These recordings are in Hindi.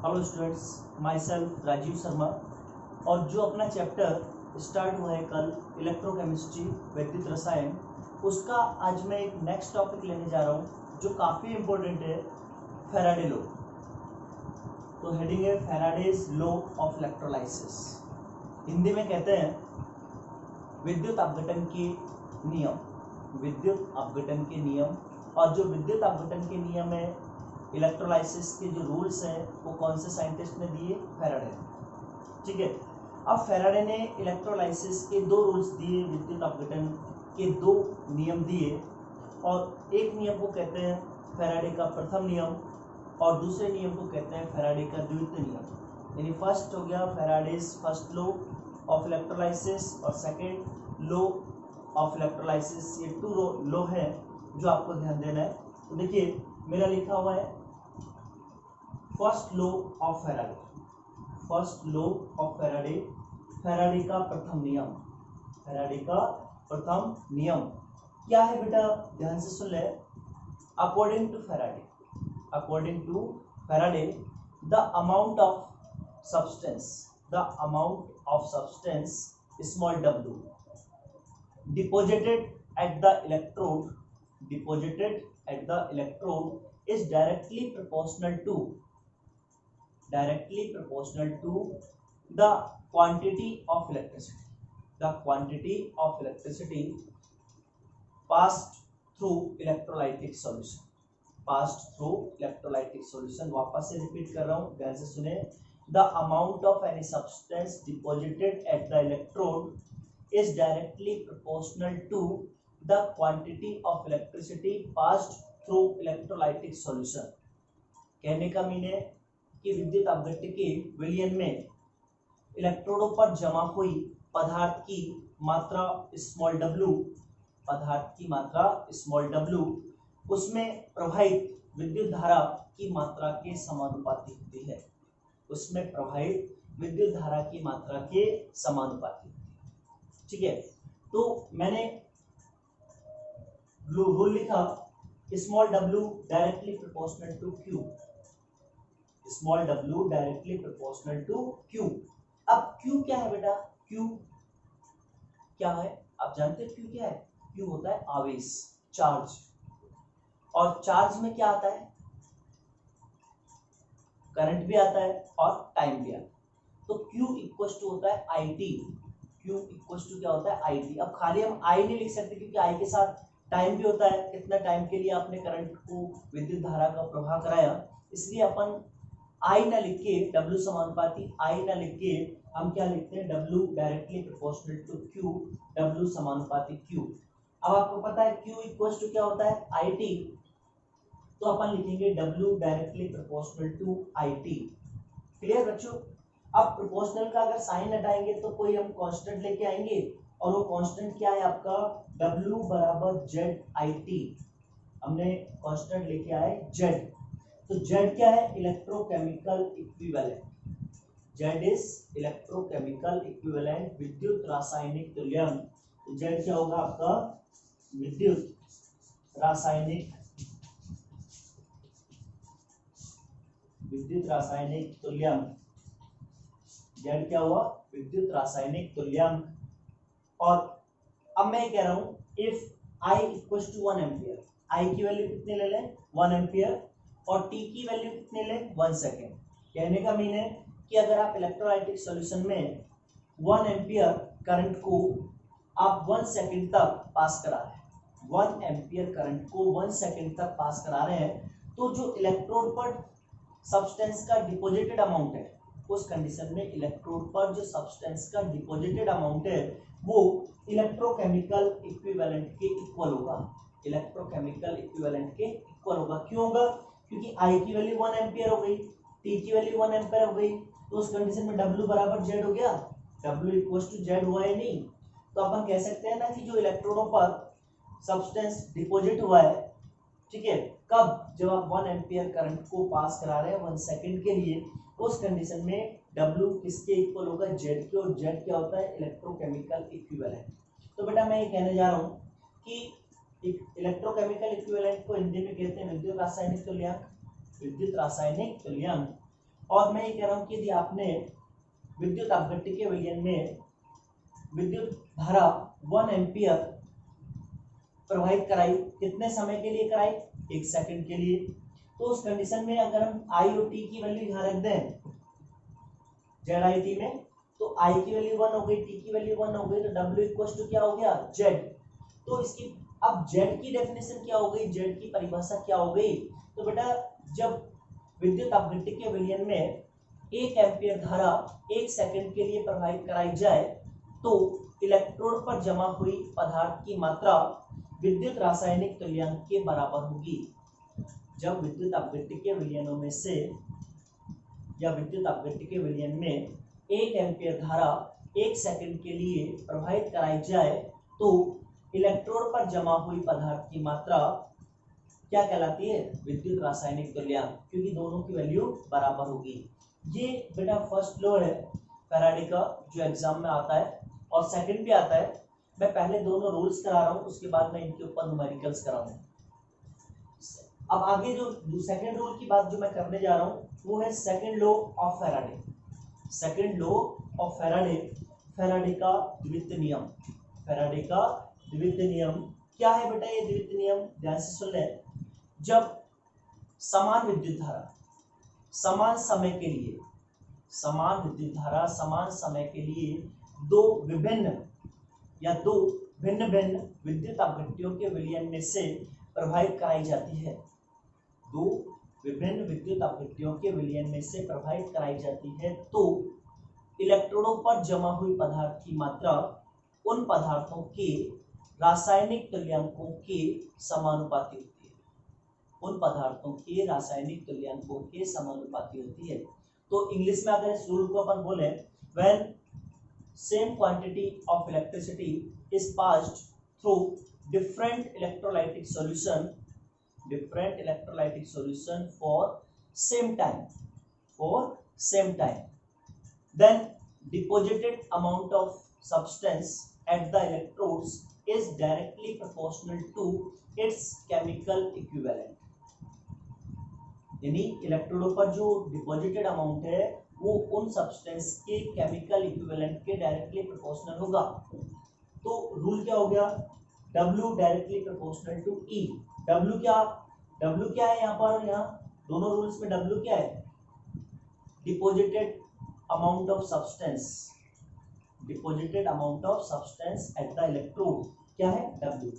Hello students, myself Rajeev Sharma. और जो अपना चैप्टर स्टार्ट हुआ है कल इलेक्ट्रोकेमिस्ट्री वैद्युत रसायन, उसका आज मैं एक नेक्स्ट टॉपिक लेने जा रहा हूँ जो काफ़ी इम्पोर्टेंट है, फैराडे लॉ। तो हेडिंग है Faraday's law of electrolysis. Hindi में कहते हैं विद्युत अपघटन के नियम। विद्युत अपघटन के नियम, और जो विद्युत अपघटन के नियम है, इलेक्ट्रोलाइसिस के जो रूल्स हैं, वो कौन से साइंटिस्ट ने दिए? फैराडे। ठीक है। अब फैराडे ने इलेक्ट्रोलाइसिस के दो रूल्स दिए, विद्युत अपघटन के दो नियम दिए, और एक नियम को कहते हैं फैराडे का प्रथम नियम और दूसरे नियम को कहते हैं फैराडे का द्वितीय नियम। यानी फर्स्ट हो गया Faraday's first law of electrolysis और सेकेंड लॉ ऑफ इलेक्ट्रोलाइसिस। ये टू लॉ है जो आपको ध्यान देना है। तो देखिए मेरा लिखा हुआ है first law of Faraday. First law of Faraday, Faraday का प्रथम नियम। फैराडे का प्रथम नियम क्या है बेटा? ध्यान से सुन ले। According to Faraday, according to Faraday, the amount of substance, the amount of substance small w deposited at the electrode, deposited at the electrode is directly proportional to the quantity of electricity, the quantity of electricity passed through electrolytic solution, passed through electrolytic solution। वापस से रिपीट कर रहा हूँ, ध्यान से सुने। the amount of any substance deposited at the electrode is directly proportional to the quantity of electricity passed through electrolytic solution। कहने का मीन है कि विद्युत अपघट्य के विलयन में इलेक्ट्रोडों पर जमा हुई पदार्थ की मात्रा स्मॉल w, पदार्थ की मात्रा स्मॉल w, उसमें प्रवाहित विद्युत धारा की मात्रा के समानुपाती होती है। उसमें प्रवाहित विद्युत धारा की मात्रा के समानुपाती। ठीक है। तो मैंने रूल लिखा small w directly proportional to q, small w directly proportional to q। अब q क्या है बेटा? q क्या है आप जानते हैं? q क्या है? q होता है आवेश, चार्ज। और चार्ज में क्या आता है? करंट भी आता है और टाइम भी आता है। तो q इक्वल टू होता है it, q इक्वल टू क्या होता है? it। अब खाली हम i नहीं लिख सकते क्योंकि i के साथ टाइम भी होता है, कितना टाइम के लिए आपने करंट को, विद्युत धारा का प्रवाह कराया। इसलिए अपन I ना लिख के, W समानुपाती I ना लिख के हम क्या लिखते हैं? W directly proportional to Q, W समानुपाती Q। अब आपको पता है Q इक्वल टू क्या होता है? IT। तो अपन लिखेंगे W directly proportional to IT। Clear बच्चों? अब प्रोपोर्शनल का अगर साइन हटाएंगे तो कोई हम कांस्टेंट लेके आएंगे, और वो कांस्टेंट क्या है आपका? W बराबर ZIT। हमने कांस्टेंट लेके आए Z। तो Z क्या है? Electrochemical equivalent. Z is electrochemical equivalent, विद्युत रासायनिक तुल्यांक। तो Z क्या होगा आपका? विद्युत रासायनिक, विद्युत रासायनिक तुल्यांक। Z क्या हुआ? विद्युत रासायनिक तुल्यांक। और अब मैं कह रहा हूं if I equal to 1 ampere, I की वैल्यू कितनी ले लें? 1 एम्पियर, और t की वैल्यू कितनी लें? 1 सेकेंड। कहने का मीन है कि अगर आप इलेक्ट्रोलाइटिक सॉल्यूशन में 1 एम्पियर करंट को आप 1 सेकेंड तक पास करा रहे हैं, 1 एम्पियर करंट को 1 सेकेंड तक पास करा रहे हैं, तो जो इलेक्ट्रोड पर सब्सटेंस का डिपॉजिटेड अमाउंट है, उस कंडीशन में इलेक्ट्रोड पर जो सब्सटेंस का डिपॉजिटेड अमाउंट है वो इलेक्ट्रोकेमिकल इक्विवेलेंट के इक्वल होगा। इलेक्ट्रोकेमिकल इक्विवेलेंट के इक्वल होगा। क्यों होगा? क्योंकि I की वैल्यू 1 एम्पियर हो गई, T की वैल्यू 1 एम्पियर हो गई, तो उस कंडीशन में W बराबर Z हो गया। W इक्वल टू Z हुआ है नहीं? तो अपन कह सकते हैं ना कि जो इलेक्ट्रोडों पर सब्सटेंस डिपॉजिट हुआ है, ठीक है, कब? जब आप 1 एम्पियर करंट को पास करा रहे हैं 1 सेकेंड के लिए, उस कंडीशन में W किसके इक्वल होगा? Z के। और Z क्या होता है? Electrochemical equivalent. तो बेटा मैं ये कहने जा रहा हूँ कि इलेक्ट्रोकेमिकल इक्विवेलेंट को हिंदी में कहते हैं विद्युत रासायनिक तुल्यांक, विद्युत रासायनिक तुल्यांक। और मैं ये कह रहा हूँ कि यदि आपने विद्युत अपघट्य के विलयन में विद्युत धारा 1 एम्पियर प्रवाहित कराई, कितने समय के लिए कराई? 1 सेकंड के लिए। तो उस कंडीशन में अगर हम आई और टी की वैल्यू यहाँ रख दें जेड आई टी में, तो आई की वैल्यू 1 हो गई, टी की वैल्यू 1 हो गई, तो डब्ल्यू इक्वल टू क्या हो गया? जेड। तो इसकी अब जेड की डेफिनेशन क्या हो गई, जेड की परिभाषा क्या हो गई? तो बेटा जब विद्युत अपघट्य के विलयन में 1 एम्पियर धारा 1 सेकंड के लिए प्रवाहित कराई जाए तो इलेक्ट्रोड पर जमा हुई पदार्थ की मात्रा विद्युत रासायनिक तुल्यांक के बराबर होगी। जब विद्युत अपघट्य के विलयनों में से या विद्युत अपघट्य के विलयन में 1 एम्पियर धारा 1 सेकंड के लिए प्रवाहित कराई जाए तो इलेक्ट्रोड पर जमा हुई पदार्थ की मात्रा क्या कहलाती है? विद्युत रासायनिक तुल्यांक, क्योंकि दोनों की वैल्यू बराबर होगी। ये बेटा फर्स्ट लॉ है फैराडे का जो एग्जाम में आता है और सेकंड भी आता है। मैं पहले दोनों रूल्स करा रहा हूँ, उसके बाद मैं इनके ऊपर न्यूमेरिकल्स कराऊंगा। अब आगे जो सेकंड रूल की बात जो मैं करने जा रहा हूँ वो है second law of Faraday. Second law of Faraday, Faraday का द्वितीय नियम। फैराडे का द्वितीय नियम क्या है बेटा? ये द्वितीय नियम ध्यान से सुन ले। जब समान विद्युत धारा समान समय के लिए, समान विद्युत धारा समान समय के लिए दो भिन्न भिन्न विद्युत अपघट्यों के विलयन में से प्रवाहित कराई जाती है, दो विभिन्न विद्युत अपघट्यों के विलयन में से प्रवाहित कराई जाती है तो इलेक्ट्रोडों पर जमा हुई पदार्थ की मात्रा उन पदार्थों के रासायनिक तुल्यांकों के समानुपाती होती है, उन पदार्थों के रासायनिक तुल्यांकों के समानुपाती होती है। तो इंग्लिश में अगर इस रूल को अपन बोले, when same quantity of electricity is passed through different electrolytic solution for same time, then deposited amount of substance at the electrodes is directly proportional to its chemical equivalent। यानी इलेक्ट्रोडों पर जो डिपॉजिटेड अमाउंट है वो उन सब्सटेंस के केमिकल इक्विवेलेंट के डायरेक्टली प्रोपोर्शनल होगा। तो रूल क्या हो गया? W directly proportional to E। W क्या है यहाँ पर? यहाँ दोनों रूल्स में W क्या है? Deposited amount of substance at the electrode क्या है? W।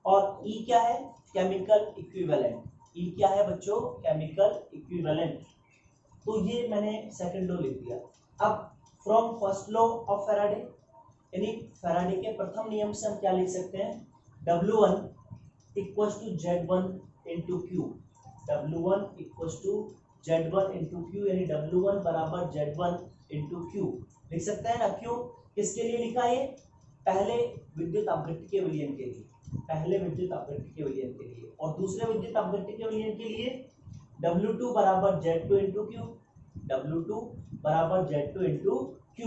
और E क्या है? Chemical equivalent. E क्या है बच्चों? Chemical equivalent. तो ये मैंने सेकंड लॉ लिख दिया। अब from first law of Faraday, यानी फैराडे के प्रथम नियम से हम क्या लिख सकते हैं? W1 equals to Z1 into Q। W1 equals to Z1 into Q, यानी W1 बराबर Z1 इंटू Q लिख सकते हैं ना? क्यों? किसके लिए लिखा है? पहले विद्युत अपघट्य के विलयन के लिए, पहले विद्युत अपघट्य के विलयन के लिए, और दूसरे विद्युत अपघट्य के विलयन के लिए W2 बराबर Z2 इंटू Q, W2 बराबर Z2 इंटू Q।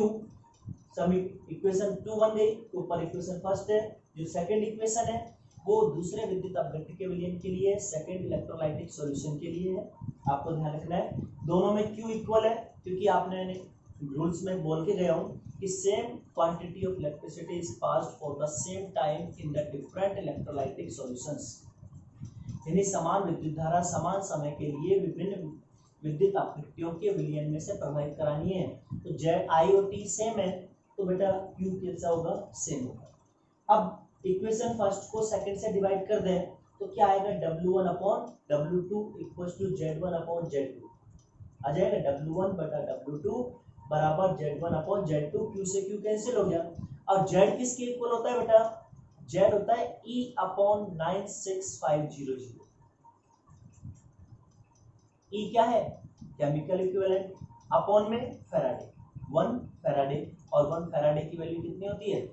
सम इक्वेशन 2 बन गई। ऊपर इक्वेशन फर्स्ट है, जो सेकंड इक्वेशन है वो दूसरे विद्युत अपघट्य के विलयन के लिए, सेकंड इलेक्ट्रोलाइटिक सॉल्यूशन के लिए है। आपको ध्यान रखना है दोनों में Q इक्वल है, क्योंकि आपने रूल्स में बोल के गया हूँ कि same quantity of electricity is passed for the same time in the different electrolytic solutions. यानी समान विद्युत धारा समान समय के लिए विभिन्न विद्युत अपघट्यों के विलयन में से प्रवाहित करानी है। तो जेड आई और टी सेम है, तो बेटा क्यू कैसा होगा? सेम होगा। अब इक्वेशन फर्स्ट को सेकंड से डिवाइड कर दें तो क्या आएगा? W1 upon W2 equals to Z1 upon Z2 आ जाएगा। W1 बटा W2 बराबर Z1 अपॉन Z2। Q से Q कैंसिल हो गया। अब Z किसके इक्वल होता है बेटा? Z होता है E अपॉन 96500। E क्या है? Chemical equivalent. अपॉन में फैराडे, 1 फैराडे, और 1 फैराडे की वैल्यू कितनी होती है?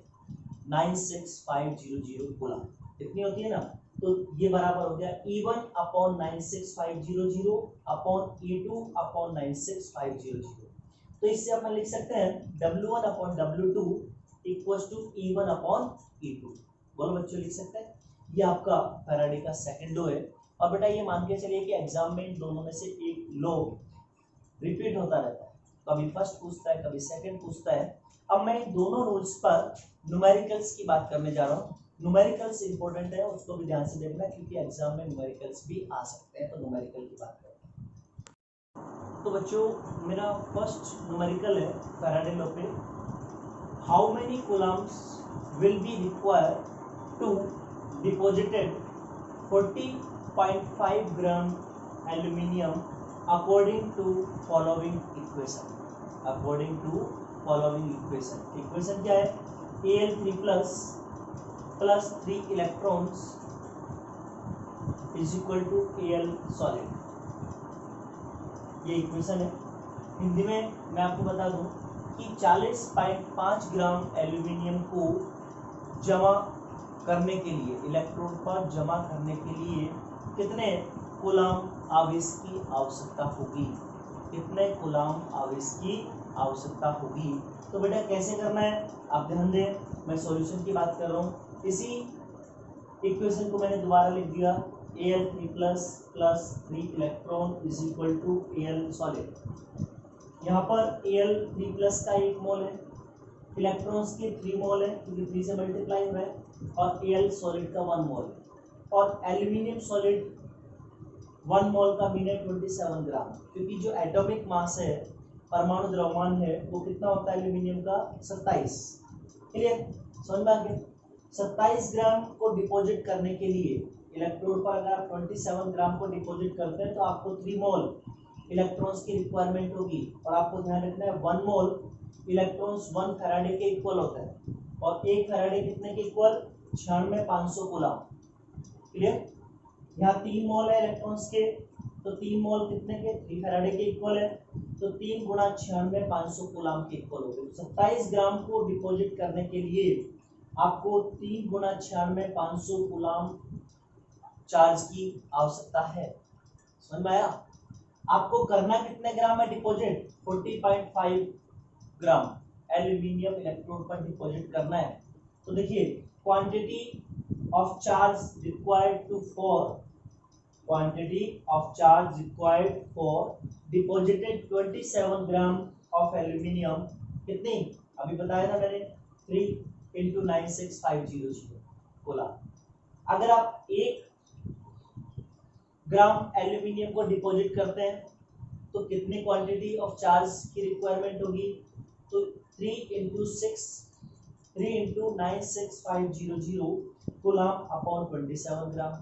96500 कूलम कितनी होती है ना? तो ये बराबर हो गया E1 upon 96500 upon E2 upon 96500। तो इससे अपन लिख सकते हैं W1 upon W2 equals to E1 upon E2। बोलो बच्चों, लिख सकते हैं। ये आपका फैराडे का सेकंड लॉ है। और बेटा ये मान के चलिए कि एग्जाम में इन दोनों में से एक लॉ रिपीट होता रहता है, कभी फर्स्ट पूछता है कभी सेकंड पूछता है। अब मैं इन दोनों रूल्स पर न्यूमेरिकल्स की बात करने जा रहा हूँ। न्यूमेरिकल्स इंपॉर्टेंट है, उसको भी ध्यान से देखना क्योंकि एग्जाम में न्यूमेरिकल्स भी आ सकते हैं, तो न्यूमेरिकल की बात करते हैं। तो बच्चों मेरा फर्स्ट न्यूमेरिकल है फैराडे लॉ पे, how many coulombs will be required to deposited 40.5 gram aluminium according to following equation, according to following equation। Equation क्या है, Al3 plus 3 electrons is equal to Al solid, ये इक्वेशन है। हिंदी में मैं आपको बता दूं कि 40.5 ग्राम एल्यूमिनियम को जमा करने के लिए, इलेक्ट्रोड पर जमा करने के लिए कितने कूलम आवेश की आवश्यकता होगी, कितने कूलम आवेश की आवश्यकता होगी। तो बेटा कैसे करना है आप ध्यान दें, मैं सॉल्यूशन की बात कर रहा हूँ। इसी इक्वेशन को मैंने दोबारा लिख दिया, Al3 plus 3 electron is equal to Al solid. यहाँ पर Al3 प्लस का 1 मोल है, इलेक्ट्रॉन्स के 3 मोल है क्योंकि 3 से मल्टीप्लाई हो रहा है, और Al सॉलिड का 1 मोल है, और एल्यूमिनियम सॉलिड 1 मोल का मीन है 27 ग्राम, क्योंकि जो एटॉमिक मास है, परमाणु द्रव्यमान है, वो कितना होता है एल्यूमिनियम का 27। क्लियर, समझ में आ गया। 27 ग्राम को डिपॉजिट करने के लिए इलेक्ट्रोड पर अगर आप 27 ग्राम को डिपॉजिट करते हैं तो आपको 3 मोल इलेक्ट्रॉन्स की रिक्वायरमेंट होगी, और आपको ध्यान रखना है 1 मोल इलेक्ट्रॉन्स 1 फैराडे के इक्वल होता है, और 1 फैराडे कितने के इक्वल, 96,500 कूलम। क्लियर, यहाँ 3 मोल है इलेक्ट्रॉन्स के, तो 3 मोल कितने के, 3 फैराडे के इक्वल है, तो 3 गुणा 96,500 कूलम के इक्वल हो गए। 27 ग्राम को डिपॉजिट करने के लिए आपको 3 गुणा 96,500 कूलम चार्ज की आवश्यकता है। समझ में आया। आपको करना कितने ग्राम है डिपॉजिट, 40.5 ग्राम एल्यूमिनियम इलेक्ट्रोड पर डिपॉजिट करना है। तो देखिए quantity of charge required for deposited 27 gram of aluminium कितनी, अभी बताया था मैंने 3 × 96500 बोला। अगर आप 1 ग्राम एल्यूमिनियम को डिपॉजिट करते हैं तो कितनी क्वांटिटी ऑफ चार्ज की रिक्वायरमेंट होगी, तो 3 × 96500 कूलम अपॉन 27 ग्राम।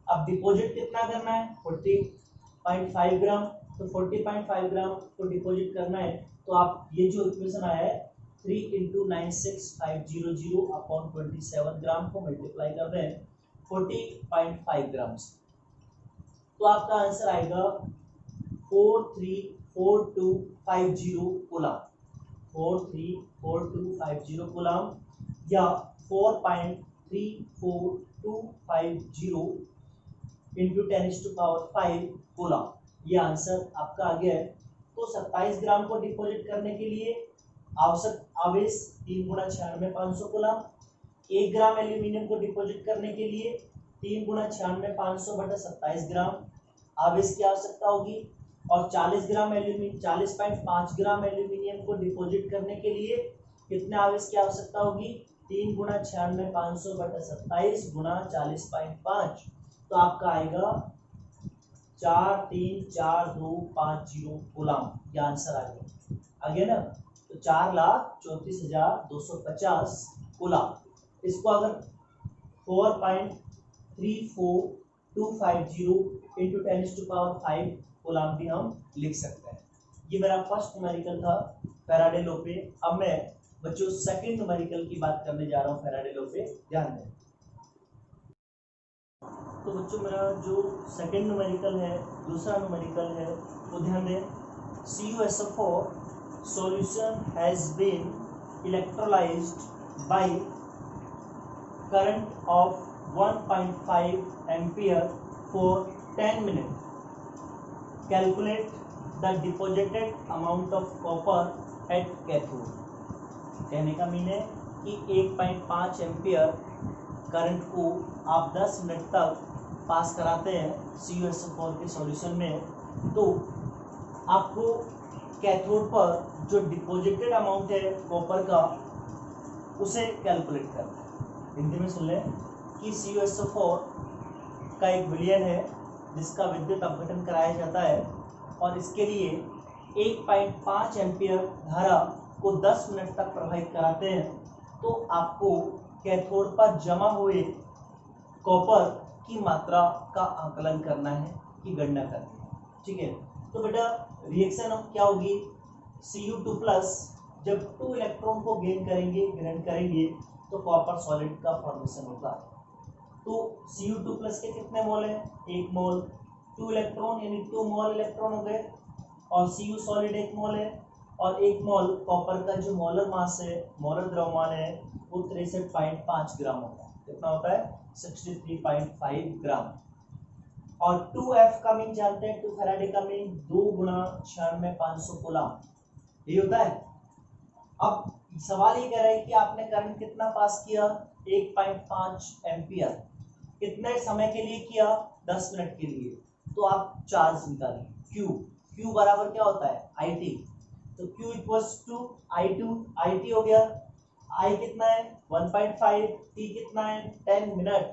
अब डिपॉजिट कितना करना है, 40.5 ग्राम, तो 40.5 ग्राम को डिपॉजिट करना है, तो आप ये जो इक्वेशन आया है 3 × 96500 अपॉन 27 ग्राम को मल्टीप्लाई कर दें 40.5 ग्राम से, तो आपका आंसर आएगा 434250 कूलम, 434250 कूलम, या 4.34250 × 10⁵ कूलम। ये आंसर आपका आ गया है। तो 27 ग्राम को डिपॉजिट करने के लिए आवश्यक आवेश 3 × 96,500 कूलम, 1 ग्राम एल्यूमिनियम को डिपॉजिट करने के लिए 3 × 96,500 बटा 27 ग्राम आवेश की आवश्यकता होगी, और 40 ग्राम एल्यूमिनियम 40.5 ग्राम एल्यूमिनियम को डिपॉजिट करने के लिए कितने आवेश की आवश्यकता होगी, 3 × 96,500 बटा 27 गुणा 40.5, तो आपका आएगा 4342250 कूलम। ये आंसर आ गया, आगे ना, तो 4,34,250 कूलम। इसको अगर 4.34250 × 10⁵ कूलम भी हम लिख सकते हैं। ये मेरा फर्स्ट न्यूमेरिकल था फैराडे लॉ पे। अब मैं बच्चों सेकंड न्यूमेरिकल की बात करने जा रहा हूँ फैराडे लॉ पे, ध्यान दें। तो बच्चों मेरा जो सेकंड न्यूमेरिकल है, दूसरा न्यूमेरिकल है, वो ध्यान दें। CuSO4 solution has been electrolyzed by current of 1.5 ampere for 10 minutes. Calculate the deposited amount of copper at cathode. कहने का मीन है कि 1.5 एम्पियर करंट को आप 10 मिनट तक पास कराते हैं CuSO4 के सॉल्यूशन में, तो आपको कैथोड पर जो डिपॉजिटेड अमाउंट है कॉपर का उसे कैलकुलेट करना है। हिंदी में सुन लें कि CuSO4 का एक विलयन है जिसका विद्युत अपघटन कराया जाता है और इसके लिए 1.5 एम्पियर धारा को 10 मिनट तक प्रवाहित कराते हैं तो आपको कैथोड पर जमा हुए कॉपर की मात्रा का आकलन करना है कि गणना करनी है। ठीक है, तो बेटा रिएक्शन क्या होगी, Cu2 प्लस जब 2 इलेक्ट्रॉन को गेन करेंगे ग्रहण करेंगे तो कॉपर सॉलिड का फॉर्मेशन होगा। तो Cu2 प्लस के कितने मोल है, 1 मोल, 2 इलेक्ट्रॉन यानी 2 मोल इलेक्ट्रॉन हो गए और Cu सॉलिड 1 मोल है और 1 मोल कॉपर का जो मोलर मास है, मोलर द्रव्यमान है वो 63.5 ग्राम होता है। कितना होता है, 63.5 ग्राम। और 2F का मीन जानते हैं, 2 फैराडे का मीन 2 गुना 96,500 कूलम, ये होता है। अब सवाल ये कह रहा है कि आपने करंट कितना पास किया, 1.5 एम्पियर, कितने समय के लिए किया, 10 मिनट के लिए। तो आप चार्ज निकालिए, Q बराबर क्या होता है, IT। तो Q equals to I2, IT हो गया, I कितना है 1.5, T कितना है 10 मिनट,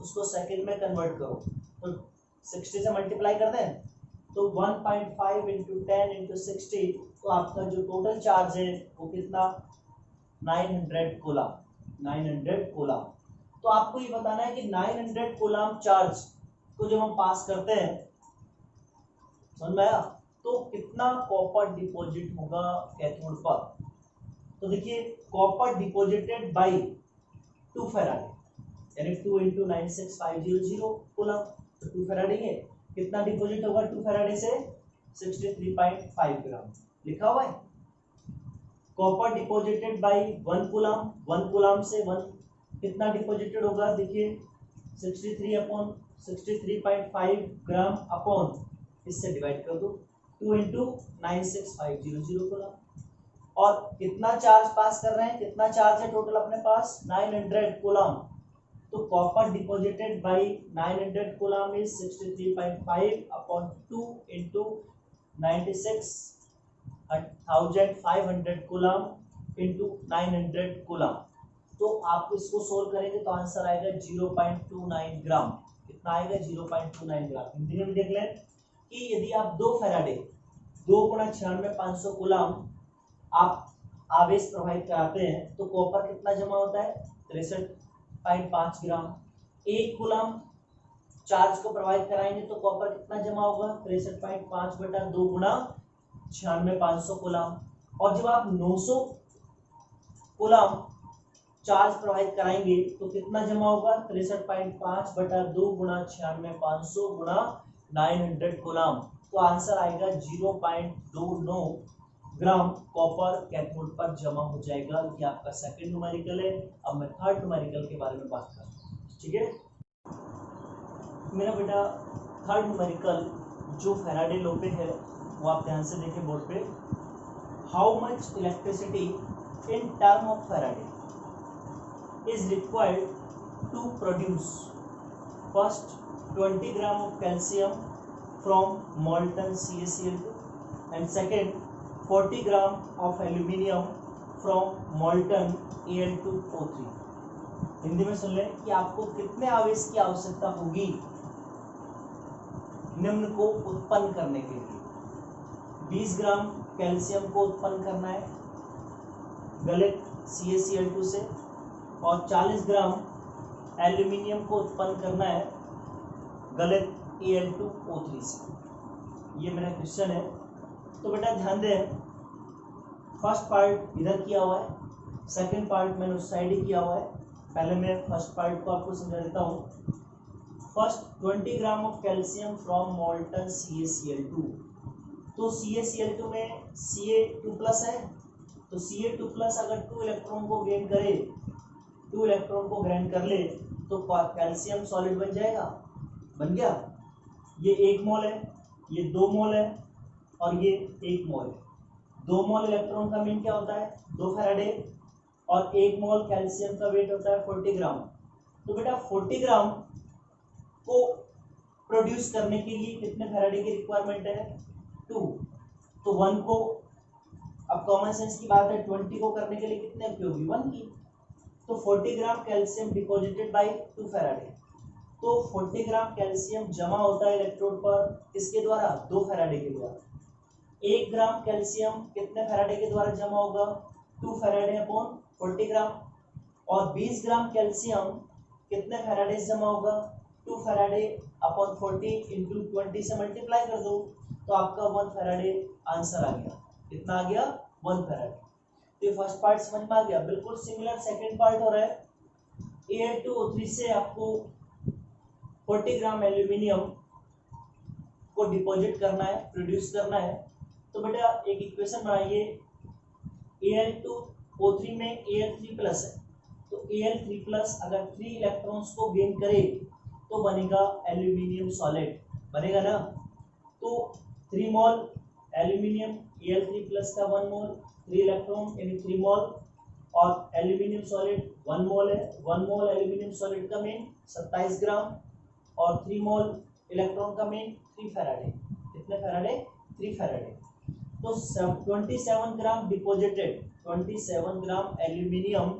उसको सेकंड में कन्वर्ट करो तो 60 से मल्टीप्लाई कर दें तो 1.5 इंटू 10 इंटू 60, तो आपका जो टोटल चार्ज है वो कितना, 900 कूलम, 900 कूलम। तो आपको ये बताना है कि 900 कूलम चार्ज को जब हम पास करते हैं, समझ में आया, तो कितना कॉपर डिपॉजिट होगा कैथोड पर। तो देखिए कॉपर डिपॉजिटेड बाय 2 फैराडे यानी 2 इंटू 96500 कूलम, तो 2 फैराडे है, कितना डिपॉजिट होगा 2 फैराडे से, 63.5 ग्राम लिखा हुआ है। Copper deposited bye 1 coulomb, 1 coulomb से 1 कितना डिपॉजिटेड होगा, देखिए 63.5 ग्राम अपॉन इससे डिवाइड कर दो 2 इंटू 96500 कूलम। और कितना चार्ज पास कर रहे हैं, कितना चार्ज है टोटल अपने पास, 900 कूलम। तो copper deposited bye 900 coulomb is 63.5 upon 2 into 96,500 coulomb into 900 coulomb. तो आप इसको सोल्व करेंगे तो आंसर आएगा 0.29 ग्राम। कितना आएगा, 0.29 ग्राम। हिंदी में देख लें कि यदि आप 2 फैराडे 2 गुणा 96,500 कूलम आप आवेश प्रवाहित कराते हैं तो कॉपर कितना जमा होता है, 63.5 ग्राम। 1 कूलम चार्ज को प्रवाहित कराएंगे तो कॉपर कितना जमा होगा, 63.5 बटा 2 गुणा 96,500 कूलम। और जब आप 900 कूलम चार्ज प्रवाहित कराएंगे तो कितना जमा होगा, 63.5 बटा 2 गुणा 96,500 गुणा 900 कूलम। तो आंसर आएगा 0.29 ग्राम कॉपर कैथोड पर जमा हो जाएगा। ये आपका सेकंड न्यूमेरिकल है। अब मैं थर्ड न्यूमेरिकल के बारे में बात करता हूँ, ठीक है मेरा बेटा। थर्ड न्यूमेरिकल जो फैराडे लॉ पे है वो आप ध्यान से देखें बोर्ड पे। How much electricity in term of Faraday is required to produce first 20 gram of calcium from molten CaCl2 and second 40 gram of aluminium from molten Al2O3। Hindi में सुन लें कि आपको कितने आवेश की आवश्यकता होगी निम्न को उत्पन्न करने के लिए। 20 ग्राम कैल्शियम को उत्पन्न करना है गलित CaCl2 से और 40 ग्राम एल्यूमिनियम को उत्पन्न करना है गलित Al2O3 से। ये मेरा क्वेश्चन है। तो बेटा ध्यान दें, फर्स्ट पार्ट इधर किया हुआ है, सेकंड पार्ट मैंने उस साइड ही किया हुआ है। पहले मैं फर्स्ट पार्ट को आपको समझा देता हूँ। First 20 gram of calcium from molten CaCl2। तो CaCl2 में Ca2 प्लस है, तो Ca2 प्लस अगर 2 इलेक्ट्रॉन को गेन करे, 2 इलेक्ट्रॉन को ग्रहण कर ले तो कैल्शियम सॉलिड बन जाएगा, बन गया। ये 1 मोल है, ये 2 मोल है और ये 1 मोल है। 2 मोल इलेक्ट्रॉन का मीन क्या होता है, 2 फैराडे, और 1 मोल कैल्शियम का वेट होता है 40 ग्राम। तो बेटा 40 ग्राम को प्रोड्यूस करने के लिए कितने फैराडे की रिक्वायरमेंट है, 2। तो 1 को अब कॉमन सेंस की बात है, 20 को करने के लिए कितने की होगी, 1 की। तो 40 ग्राम कैल्शियम डिपॉजिटेड बाय 2 फैराडे। तो 40 ग्राम कैल्शियम जमा होता है इलेक्ट्रोड पर किसके द्वारा, 2 फैराडे के द्वारा। 1 ग्राम कैल्शियम कितने फैराडे के द्वारा जमा होगा, 2 फैराडे अपॉन 40 ग्राम। और 20 ग्राम कैल्शियम कितने फैराडे से जमा होगा, 2 फैराडे अपॉन 40 इंटू 20 से मल्टीप्लाई कर दो, तो आपका 1 फैराडे आंसर आ गया। कितना आ गया, 1 फैराडे। तो ये फर्स्ट पार्ट समझ में आ गया। बिल्कुल सिमिलर सेकंड पार्ट हो रहा है। Al2O3 से आपको 40 ग्राम एल्यूमिनियम को डिपॉजिट करना है, प्रोड्यूस करना है। तो बेटा एक इक्वेशन बनाइए, Al2O3 में Al3 प्लस है, तो Al3 प्लस अगर 3 इलेक्ट्रॉन्स को गेन करे तो बनेगा एल्यूमिनियम सॉलिड, बनेगा ना। तो 3 मोल एल्यूमिनियम, Al3 प्लस का 1 मोल, 3 इलेक्ट्रॉन यानी 3 मोल, और एल्यूमिनियम सॉलिड 1 मोल है। 1 मोल एल्यूमिनियम सॉलिड का मीन 27 ग्राम, और 3 मोल इलेक्ट्रॉन का मीन 3 फैराडे। कितने फैराडे, 3 फैराडे। तो 27 gram deposited, 27 gram aluminium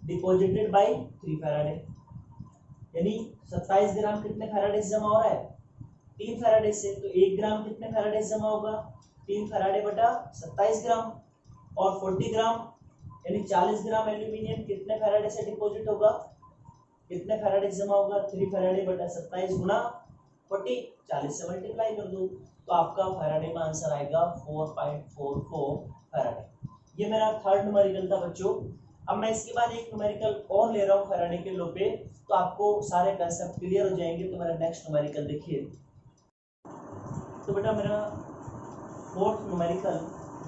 deposited by 3 Faraday, यानी 27 ग्राम कितने फैराडे से जमा हो रहा है, 3 फैराडे से। तो 1 ग्राम कितने फैराडे से जमा होगा, 3 फैराडे बटा 27 ग्राम। और 40 ग्राम यानी 40 ग्राम एल्यूमिनियम कितने फैराडे से डिपॉजिट होगा, कितने फैराडे से जमा होगा, 3 फैराडे बटा 27 गुना 40, 40 से मल्टीप्लाई कर दो, तो आपका फैराडे में आंसर आएगा 4.44 फैराडे। ये मेरा थर्ड न्यूमेरिकल था बच्चों। अब मैं इसके बाद एक न्यूमेरिकल और ले रहा हूँ फैराडे के लॉ पे, तो आपको सारे कंसेप्ट क्लियर हो जाएंगे। तो मेरा नेक्स्ट न्यूमेरिकल देखिए। तो बेटा मेरा फोर्थ न्यूमेरिकल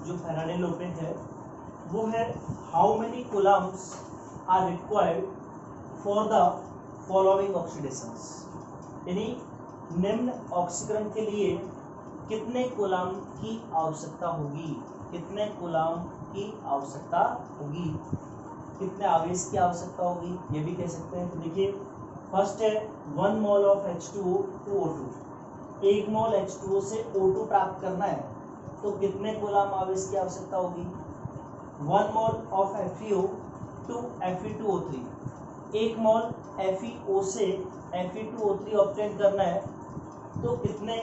जो फैराडे लॉ पे है वो है, how many coulombs are required for the following oxidations, यानी निम्न ऑक्सीकरण के लिए कितने कूलम की आवश्यकता होगी, कितने कूलम की आवश्यकता होगी, कितने आवेश की आवश्यकता होगी, ये भी कह सकते हैं। तो देखिए फर्स्ट है 1 mole of H2O to O2, 1 mole H2O से O2 प्राप्त करना है, तो कितने कूलम आवेश की आवश्यकता होगी। 1 mole of FeO to Fe2O3, 1 mole FeO से Fe2O3 ऑब्टेन करना है, तो कितने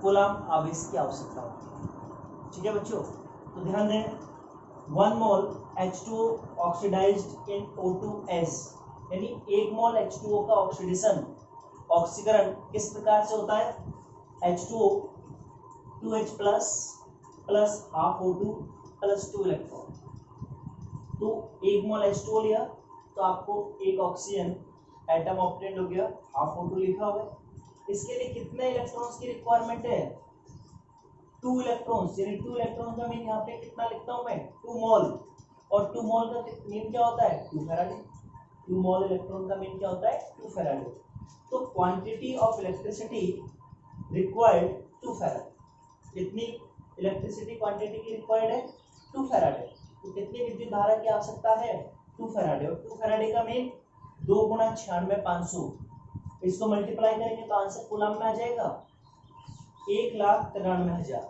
कूलम आवेश की आवश्यकता होगी। ठीक है बच्चों, तो ध्यान दें, 1 मोल H2O ऑक्सीडाइज्ड इन O2S, यानी 1 मोल H2O का ऑक्सीडेशन, ऑक्सीकरण किस प्रकार से होता है, H2O 2H plus plus half O2 plus 2 electron. तो 1 मोल H2O लिया तो आपको एक ऑक्सीजन एटम ऑब्टेन हो गया, हाफ O2 लिखा हुआ है। इसके लिए कितने इलेक्ट्रॉन्स की रिक्वायरमेंट है, 2 इलेक्ट्रॉन्स, यानी 2 इलेक्ट्रॉन का मीन यहाँ पे कितना लिखता हूँ मैं, 2 मोल, और 2 मोल का मीन क्या होता है, 2 फैराडे। 2 मोल इलेक्ट्रॉन का मीन क्या होता है, 2 फैराडे। तो quantity of electricity required 2 Faraday, कितनी इलेक्ट्रिसिटी क्वांटिटी की रिक्वायर्ड है, 2 फैराडे। तो कितनी विद्युत धारा की आवश्यकता है, 2 फैराडे। और 2 फैराडे का मीन 2 गुना 96,500, इसको मल्टीप्लाई करेंगे तो आंसर कूलम में आ जाएगा 1,93,000,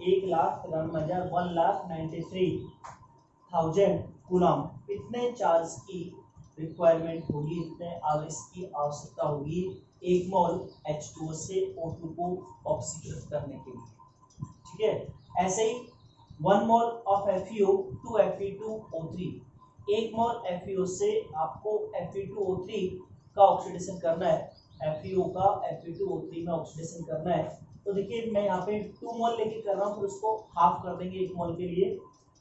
1,93,000, 1,93,000 कूलम। इतने चार्ज की रिक्वायरमेंट होगी, इतने आवेश की आवश्यकता होगी 1 मोल H2O से O2 को ऑक्सीकृत करने के लिए। ठीक है, ऐसे ही 1 mole of FeO to Fe2O3, 1 mole FeO से आपको Fe2O3 का ऑक्सीडेशन करना है, FeO का Fe2O3 में ऑक्सीडेशन करना है। तो देखिए मैं यहाँ पे 2 मोल लेके कर रहा हूँ, फिर उसको हाफ कर देंगे 1 मोल के लिए।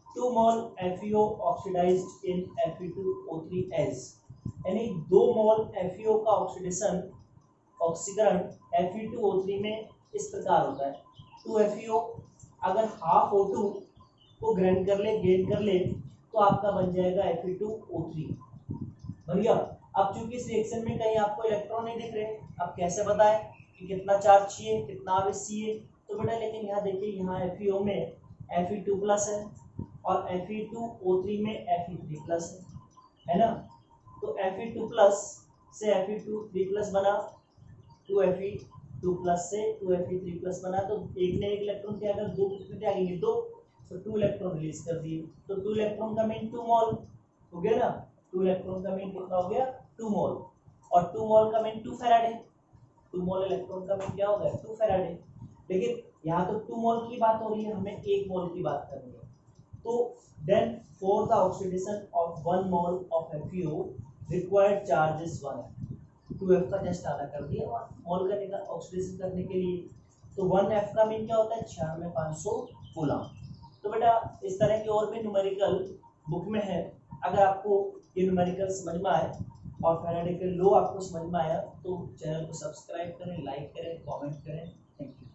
2 मोल FeO ऑक्सीडाइज्ड इन Fe2O3S, यानी 2 मोल FeO का ऑक्सीडेशन, ऑक्सीकरण Fe2O3 में इस प्रकार होता है। 2 FeO अगर हाफ O2 को ग्राइंड कर ले, गेन कर ले, तो आपका बन जाएगा Fe2O3, बन गया। अब चूंकि इस रिएक्शन में कहीं आपको इलेक्ट्रॉन नहीं दिख रहे, अब कैसे बताएं कि कितना चार्ज चाहिए, कितना आवेश चाहिए। तो बेटा लेकिन यहाँ देखिए, यहाँ FeO में Fe2 प्लस है और Fe2O3 में Fe3 प्लस है ना। तो Fe2 प्लस से Fe2 प्लस बना, 2Fe2 प्लस से 2Fe3 प्लस बना, तो एक ने एक इलेक्ट्रॉन त्यागा, 2 कितने त्यागेंगे, 2। तो 2 इलेक्ट्रॉन रिलीज कर दिए, तो 2 इलेक्ट्रॉन का मीन 2 मोल हो गया ना। 2 इलेक्ट्रॉन का मीन कितना हो गया 2 मोल, और 2 मोल का मीन 2 फैराडे। 2 मोल इलेक्ट्रॉन का मीन क्या हो गया 2 फैराडे। लेकिन यहाँ तो 2 मोल की बात हो रही है, हमें 1 मोल की बात करनी है। तो then for the oxidation of 1 mole of FeO required charge is 1f। 2f का जस्ट आधा कर दिया और मोल का निकाल ऑक्सीडेशन करने के लिए। तो 1f का मीन क्या होता है 96500 कूलम। तो बेटा इस तरह की और भी न्यूमेरिकल बुक में है, अगर आपको ये न्यूमेरिकल समझ में आए और फैराडे के लॉ आपको समझ में आया तो चैनल को सब्सक्राइब करें, लाइक करें, कमेंट करें। Thank you.